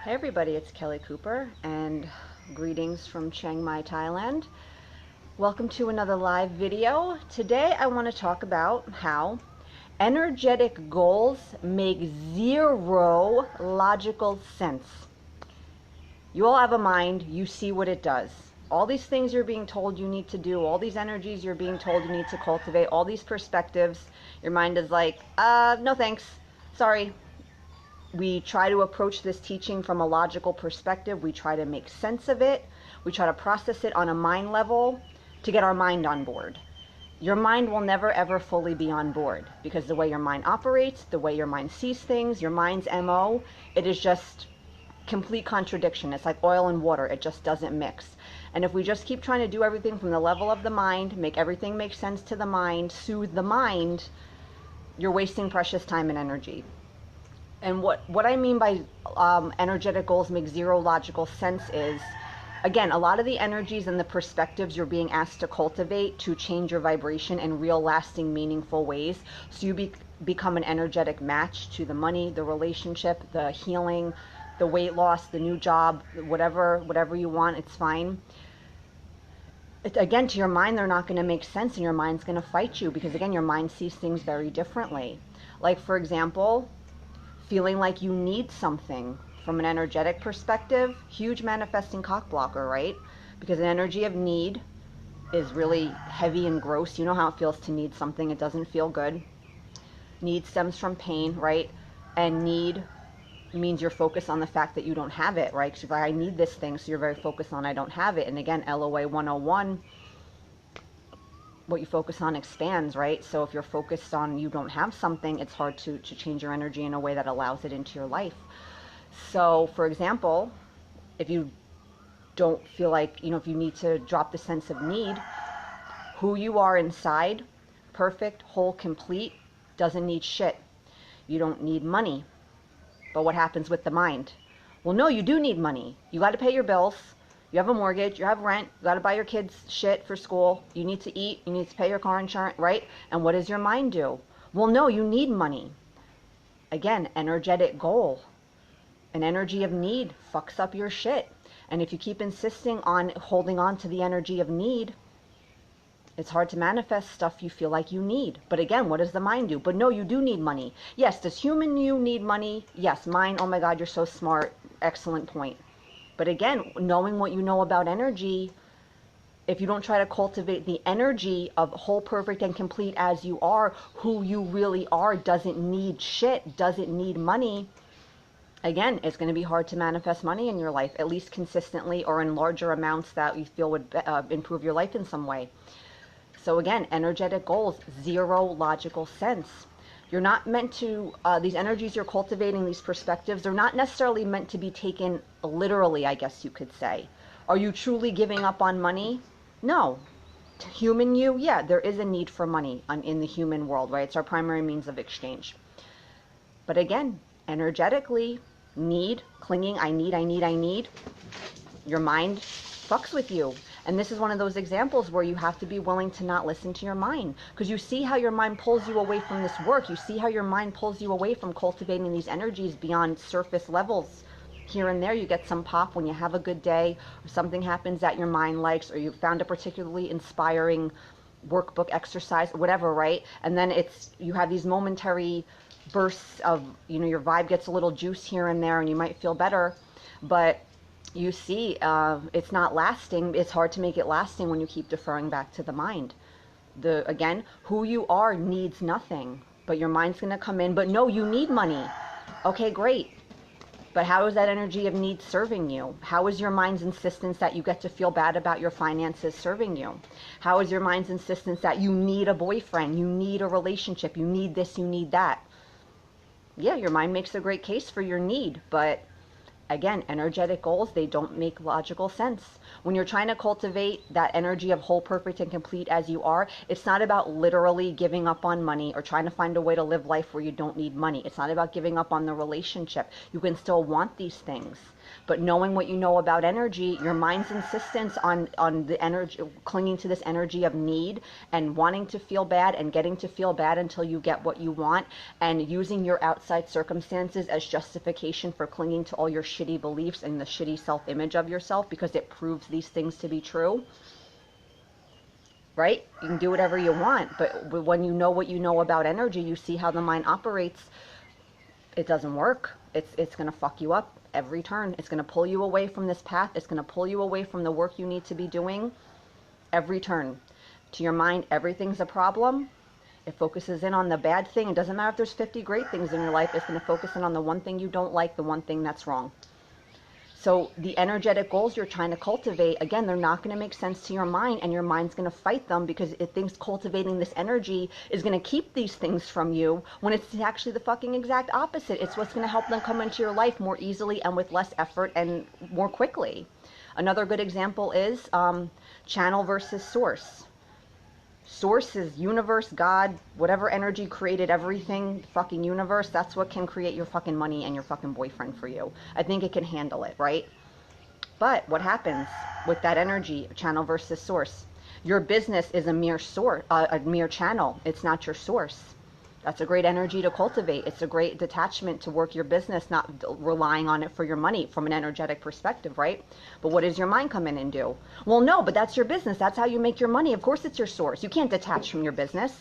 Hey everybody, it's Kelly Cooper and greetings from Chiang Mai, Thailand. Welcome to another live video. Today I want to talk about how energetic goals make zero logical sense. You all have a mind, you see what it does. All these things you're being told you need to do, all these energies you're being told you need to cultivate, all these perspectives, your mind is like, no thanks, sorry. We try to approach this teaching from a logical perspective. We try to make sense of it. We try to process it on a mind level to get our mind on board. Your mind will never ever fully be on board because the way your mind operates, the way your mind sees things, your mind's MO, it is just complete contradiction. It's like oil and water. It just doesn't mix. And if we just keep trying to do everything from the level of the mind, make everything make sense to the mind, soothe the mind, you're wasting precious time and energy. And what I mean by energetic goals make zero logical sense is, again, a lot of the energies and the perspectives you're being asked to cultivate to change your vibration in real, lasting, meaningful ways. So you become an energetic match to the money, the relationship, the healing, the weight loss, the new job, whatever you want, it's fine. Again, to your mind, they're not going to make sense and your mind's going to fight you because, again, your mind sees things very differently. Like, for example, feeling like you need something from an energetic perspective, huge manifesting cock blocker, right? Because an energy of need is really heavy and gross. You know how it feels to need something. It doesn't feel good. Need stems from pain, right? And need means you're focused on the fact that you don't have it, right? Because I need this thing, so you're very focused on I don't have it. And again, LOA 101, what you focus on expands, right? So if you're focused on you don't have something, it's hard to change your energy in a way that allows it into your life. So, for example, if you don't feel like, if you need to drop the sense of need, who you are inside, perfect, whole, complete, doesn't need shit. You don't need money. But what happens with the mind? Well, no, you do need money. You got to pay your bills. You have a mortgage, you have rent, you got to buy your kids shit for school, you need to eat, you need to pay your car insurance, right? And what does your mind do? Well, no, you need money. Again, energetic goal. An energy of need fucks up your shit. And if you keep insisting on holding on to the energy of need, it's hard to manifest stuff you feel like you need. But again, what does the mind do? But no, you do need money. Yes, does human you need money? Yes, mine, oh my God, you're so smart. Excellent point. But again, knowing what you know about energy, if you don't try to cultivate the energy of whole, perfect, and complete as you are, who you really are, doesn't need shit, doesn't need money, again, it's going to be hard to manifest money in your life, at least consistently or in larger amounts that you feel would improve your life in some way. So again, energetic goals, zero logical sense. You're not meant to, these energies you're cultivating, these perspectives, they're not necessarily meant to be taken literally, I guess you could say. Are you truly giving up on money? No. Human you, yeah, there is a need for money in the human world, right? It's our primary means of exchange. But again, energetically, need, clinging, I need, your mind fucks with you. And this is one of those examples where you have to be willing to not listen to your mind. Because you see how your mind pulls you away from this work. You see how your mind pulls you away from cultivating these energies beyond surface levels. Here and there, you get some pop when you have a good day, or something happens that your mind likes, or you found a particularly inspiring workbook exercise, whatever, right? And then you have these momentary bursts of, your vibe gets a little juice here and there, and you might feel better. But you see, it's not lasting. It's hard to make it lasting when you keep deferring back to the mind. Again, who you are needs nothing, but your mind's going to come in. But no, you need money. Okay, great. But how is that energy of need serving you? How is your mind's insistence that you get to feel bad about your finances serving you? How is your mind's insistence that you need a boyfriend, you need a relationship, you need this, you need that? Yeah, your mind makes a great case for your need, but again, energetic goals, they don't make logical sense. When you're trying to cultivate that energy of whole, perfect, and complete as you are, it's not about literally giving up on money or trying to find a way to live life where you don't need money. It's not about giving up on the relationship. You can still want these things. But knowing what you know about energy, your mind's insistence on the energy, clinging to this energy of need and wanting to feel bad and getting to feel bad until you get what you want, and using your outside circumstances as justification for clinging to all your shitty beliefs and the shitty self-image of yourself because it proves these things to be true, right? You can do whatever you want, but when you know what you know about energy, you see how the mind operates. It doesn't work. It's going to fuck you up every turn. It's going to pull you away from this path. It's going to pull you away from the work you need to be doing every turn. To your mind, everything's a problem. It focuses in on the bad thing. It doesn't matter if there's 50 great things in your life. It's going to focus in on the one thing you don't like, the one thing that's wrong. So the energetic goals you're trying to cultivate, again, they're not going to make sense to your mind, and your mind's going to fight them because it thinks cultivating this energy is going to keep these things from you when it's actually the fucking exact opposite. It's what's going to help them come into your life more easily and with less effort and more quickly. Another good example is channel versus source. Source is universe, God, whatever energy created everything, fucking universe, that's what can create your fucking money and your fucking boyfriend for you. I think it can handle it, right? But what happens with that energy, channel versus source? Your business is a mere source, a mere channel. It's not your source. That's a great energy to cultivate. It's a great detachment to work your business, not relying on it for your money from an energetic perspective, right? But what does your mind come in and do? Well, no, but that's your business. That's how you make your money. Of course it's your source. You can't detach from your business.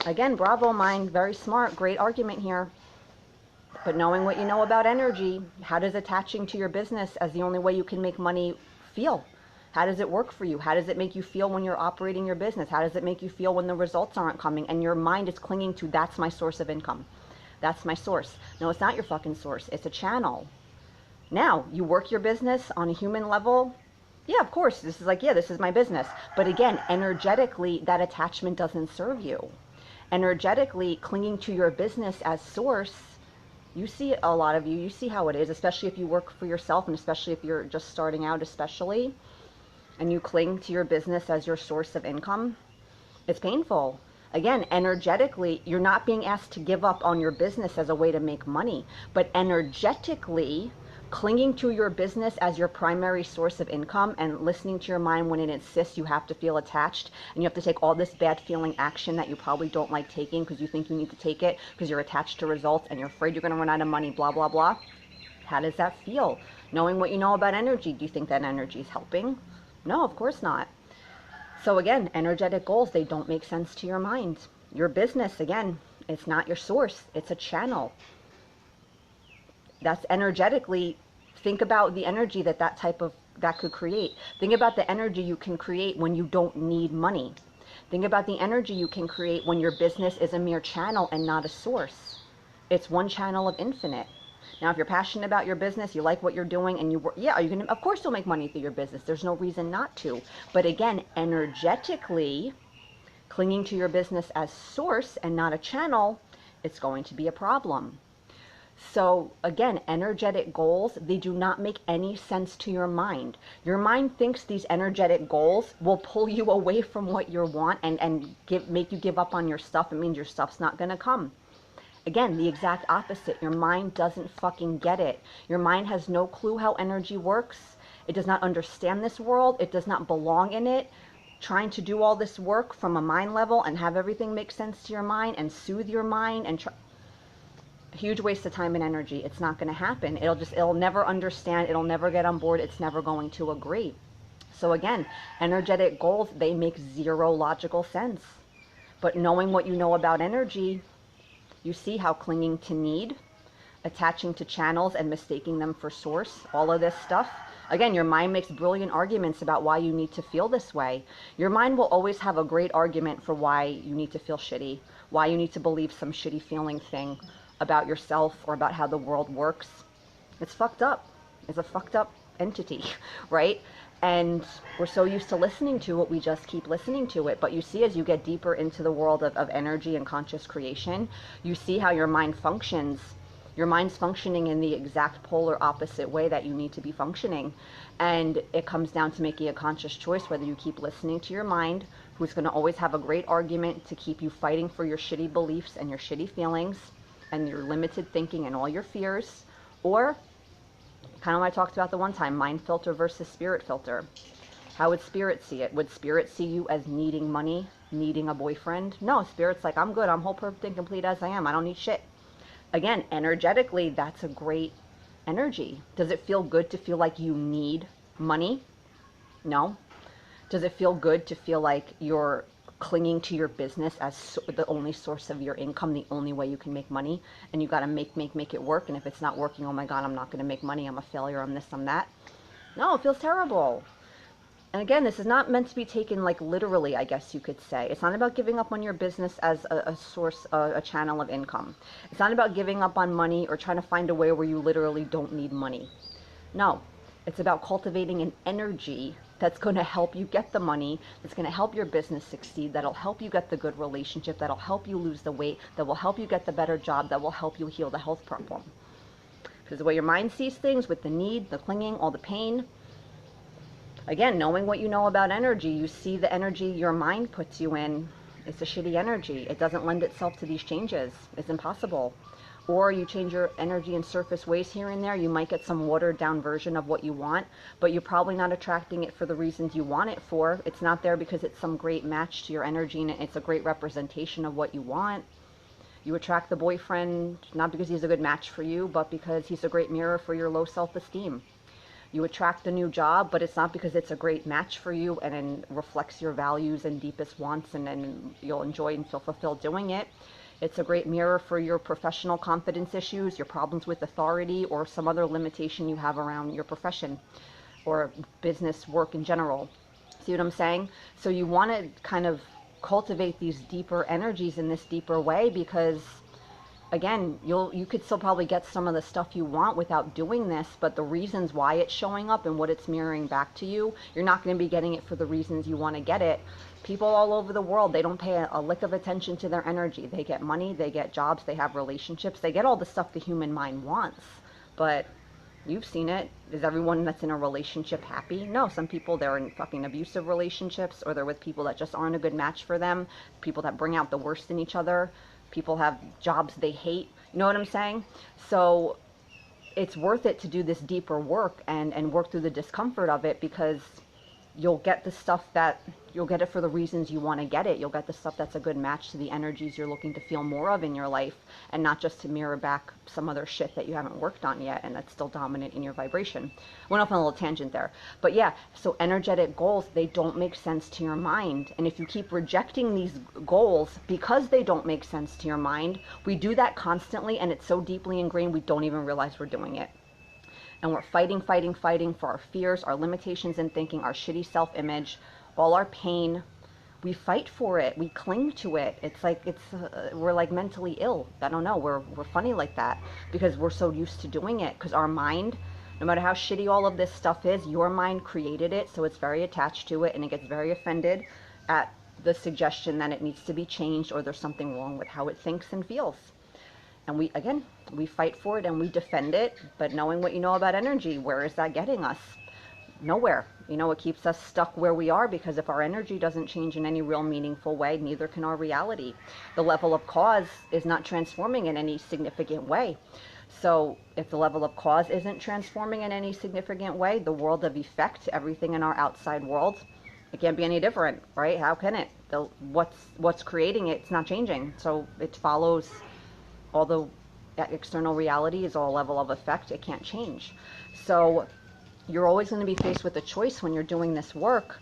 Again, bravo, mind. Very smart. Great argument here. But knowing what you know about energy, how does attaching to your business as the only way you can make money feel? How does it work for you? How does it make you feel when you're operating your business? How does it make you feel when the results aren't coming and your mind is clinging to, that's my source of income. That's my source. No, it's not your fucking source. It's a channel. Now, you work your business on a human level. Yeah, of course. This is like, yeah, this is my business. But again, energetically, that attachment doesn't serve you. Energetically, clinging to your business as source, you see a lot of you see how it is, especially if you work for yourself and especially if you're just starting out especially. And you cling to your business as your source of income, it's painful. Again, energetically, you're not being asked to give up on your business as a way to make money, but energetically, clinging to your business as your primary source of income and listening to your mind when it insists you have to feel attached and you have to take all this bad feeling action that you probably don't like taking because you think you need to take it because you're attached to results and you're afraid you're going to run out of money, blah, blah, blah. How does that feel? Knowing what you know about energy, do you think that energy is helping? No, of course not. So again, energetic goals, they don't make sense to your mind. Your business, again, it's not your source. It's a channel. That's energetically, think about the energy that could create. Think about the energy you can create when you don't need money. Think about the energy you can create when your business is a mere channel and not a source. It's one channel of infinite. Now, if you're passionate about your business, you like what you're doing, and you work, yeah, you can, of course you'll make money through your business. There's no reason not to. But again, energetically, clinging to your business as source and not a channel, it's going to be a problem. So again, energetic goals, they do not make any sense to your mind. Your mind thinks these energetic goals will pull you away from what you want and make you give up on your stuff. It means your stuff's not going to come. Again, the exact opposite. Your mind doesn't fucking get it. Your mind has no clue how energy works. It does not understand this world. It does not belong in it. Trying to do all this work from a mind level and have everything make sense to your mind and soothe your mind and huge waste of time and energy. It's not going to happen. It'll never understand. It'll never get on board. It's never going to agree. So again, energetic goals, they make zero logical sense. But knowing what you know about energy, you see how clinging to need, attaching to channels and mistaking them for source, all of this stuff. Again, your mind makes brilliant arguments about why you need to feel this way. Your mind will always have a great argument for why you need to feel shitty, why you need to believe some shitty feeling thing about yourself or about how the world works. It's fucked up. It's a fucked up entity, right? And we're so used to listening to it, we just keep listening to it. But you see, as you get deeper into the world of energy and conscious creation, you see how your mind functions. Your mind's functioning in the exact polar opposite way that you need to be functioning. And it comes down to making a conscious choice whether you keep listening to your mind, who's going to always have a great argument to keep you fighting for your shitty beliefs and your shitty feelings and your limited thinking and all your fears, or kind of what I talked about the one time, mind filter versus spirit filter. How would spirit see it? Would spirit see you as needing money, needing a boyfriend? No, spirit's like, I'm good. I'm whole, perfect, and complete as I am. I don't need shit. Again, energetically, that's a great energy. Does it feel good to feel like you need money? No. Does it feel good to feel like you're clinging to your business as the only source of your income, the only way you can make money, and you got to make it work, and if it's not working, oh my God, I'm not going to make money, I'm a failure, I'm this, I'm that? No, it feels terrible. And again, this is not meant to be taken like literally, I guess you could say. It's not about giving up on your business as a source, a channel of income. It's not about giving up on money or trying to find a way where you literally don't need money. No, it's about cultivating an energy that's going to help you get the money, that's going to help your business succeed, that'll help you get the good relationship, that'll help you lose the weight, that will help you get the better job, that will help you heal the health problem. Because the way your mind sees things with the need, the clinging, all the pain, again, knowing what you know about energy, you see the energy your mind puts you in. It's a shitty energy. It doesn't lend itself to these changes. It's impossible. Or you change your energy in surface ways here and there, you might get some watered down version of what you want, but you're probably not attracting it for the reasons you want it for. It's not there because it's some great match to your energy and it's a great representation of what you want. You attract the boyfriend not because he's a good match for you, but because he's a great mirror for your low self-esteem. You attract a new job, but it's not because it's a great match for you and reflects your values and deepest wants and you'll enjoy and feel fulfilled doing it. It's a great mirror for your professional confidence issues, your problems with authority, or some other limitation you have around your profession or business work in general. See what I'm saying? So you want to kind of cultivate these deeper energies in this deeper way because again, you could still probably get some of the stuff you want without doing this, but the reasons why it's showing up and what it's mirroring back to you, you're not going to be getting it for the reasons you want to get it. People all over the world, they don't pay a lick of attention to their energy. They get money, they get jobs, they have relationships, they get all the stuff the human mind wants. But you've seen it. Is everyone that's in a relationship happy? No, some people, they're in fucking abusive relationships, or they're with people that just aren't a good match for them, people that bring out the worst in each other. People have jobs they hate. You know what I'm saying? So it's worth it to do this deeper work and work through the discomfort of it because you'll get the stuff that you'll get it for the reasons you want to get it. You'll get the stuff that's a good match to the energies you're looking to feel more of in your life and not just to mirror back some other shit that you haven't worked on yet and that's still dominant in your vibration. Went off on a little tangent there. But yeah, so energetic goals, they don't make sense to your mind. And if you keep rejecting these goals because they don't make sense to your mind, we do that constantly and it's so deeply ingrained we don't even realize we're doing it. And we're fighting for our fears, our limitations in thinking, our shitty self-image, all our pain. We fight for it. We cling to it. It's like we're like mentally ill. I don't know. We're funny like that because we're so used to doing it. Because our mind, no matter how shitty all of this stuff is, your mind created it, so it's very attached to it, and it gets very offended at the suggestion that it needs to be changed or there's something wrong with how it thinks and feels. And we fight for it and we defend it, but knowing what you know about energy, where is that getting us? Nowhere. It keeps us stuck where we are because if our energy doesn't change in any real meaningful way, neither can our reality. The level of cause is not transforming in any significant way. So if the level of cause isn't transforming in any significant way, the world of effect, everything in our outside world, it can't be any different, right? How can it? What's creating it, it's not changing. So it follows all the external reality is all level of effect. It can't change. So you're always going to be faced with a choice when you're doing this work.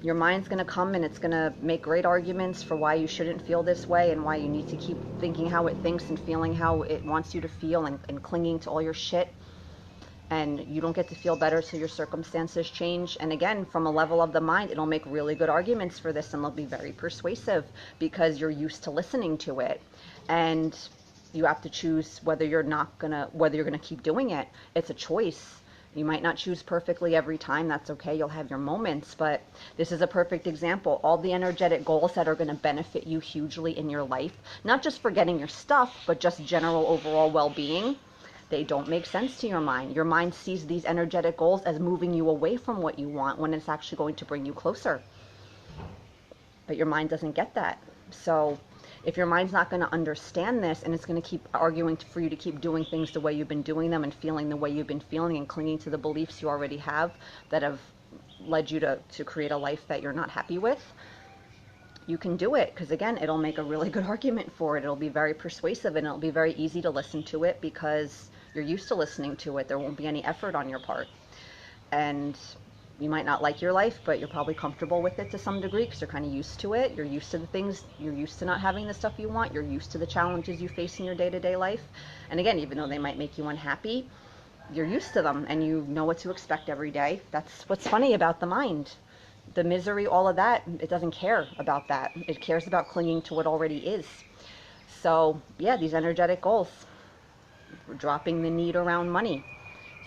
Your mind's going to come and it's going to make great arguments for why you shouldn't feel this way and why you need to keep thinking how it thinks and feeling how it wants you to feel and clinging to all your shit. And you don't get to feel better so your circumstances change. And again, from a level of the mind, it'll make really good arguments for this and they'll be very persuasive because you're used to listening to it. And you have to choose whether you're gonna keep doing it. It's a choice. You might not choose perfectly every time. That's okay. You'll have your moments, but this is a perfect example. All the energetic goals that are going to benefit you hugely in your life, not just for getting your stuff, but just general overall well-being, they don't make sense to your mind. Your mind sees these energetic goals as moving you away from what you want when it's actually going to bring you closer. But your mind doesn't get that. So if your mind's not going to understand this and it's going to keep arguing for you to keep doing things the way you've been doing them and feeling the way you've been feeling and clinging to the beliefs you already have that have led you to create a life that you're not happy with, you can do it because, again, it'll make a really good argument for it. It'll be very persuasive and it'll be very easy to listen to it because You're used to listening to it. There won't be any effort on your part. And you might not like your life, but you're probably comfortable with it to some degree because you're kind of used to it. You're used to the things, you're used to not having the stuff you want. You're used to the challenges you face in your day-to-day life. And again, even though they might make you unhappy, you're used to them and you know what to expect every day. That's what's funny about the mind. The misery, all of that, it doesn't care about that. It cares about clinging to what already is. So, yeah, these energetic goals, dropping the need around money,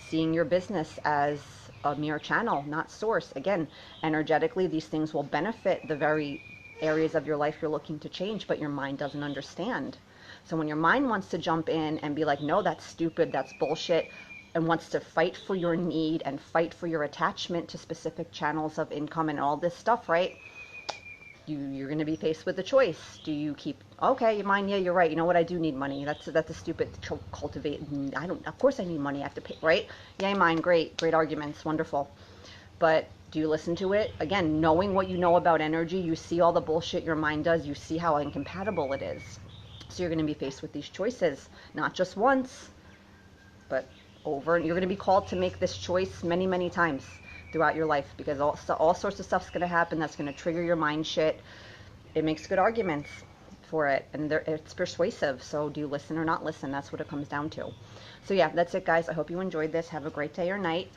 seeing your business as a mere channel, not source. Again, energetically, these things will benefit the very areas of your life you're looking to change, but your mind doesn't understand. So when your mind wants to jump in and be like, no, that's stupid, that's bullshit, and wants to fight for your need and fight for your attachment to specific channels of income and all this stuff, right? You're going to be faced with a choice. Do you keep, okay, mind, yeah, you're right. You know what? I do need money. That's a stupid cultivate. I don't, of course I need money. I have to pay, right? Yay, mine. Great arguments. Wonderful. But do you listen to it? Again, knowing what you know about energy, you see all the bullshit your mind does. You see how incompatible it is. So you're going to be faced with these choices, not just once, but over. You're going to be called to make this choice many times throughout your life because all sorts of stuff's going to happen that's going to trigger your mind shit. It makes good arguments for it, and it's persuasive. So do you listen or not listen? That's what it comes down to. So yeah, that's it, guys. I hope you enjoyed this. Have a great day or night.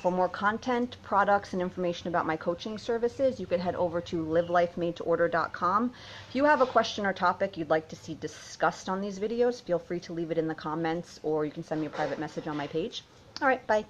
For more content, products, and information about my coaching services, you can head over to livelifemadetoorder.com. If you have a question or topic you'd like to see discussed on these videos, feel free to leave it in the comments, or you can send me a private message on my page. All right, bye.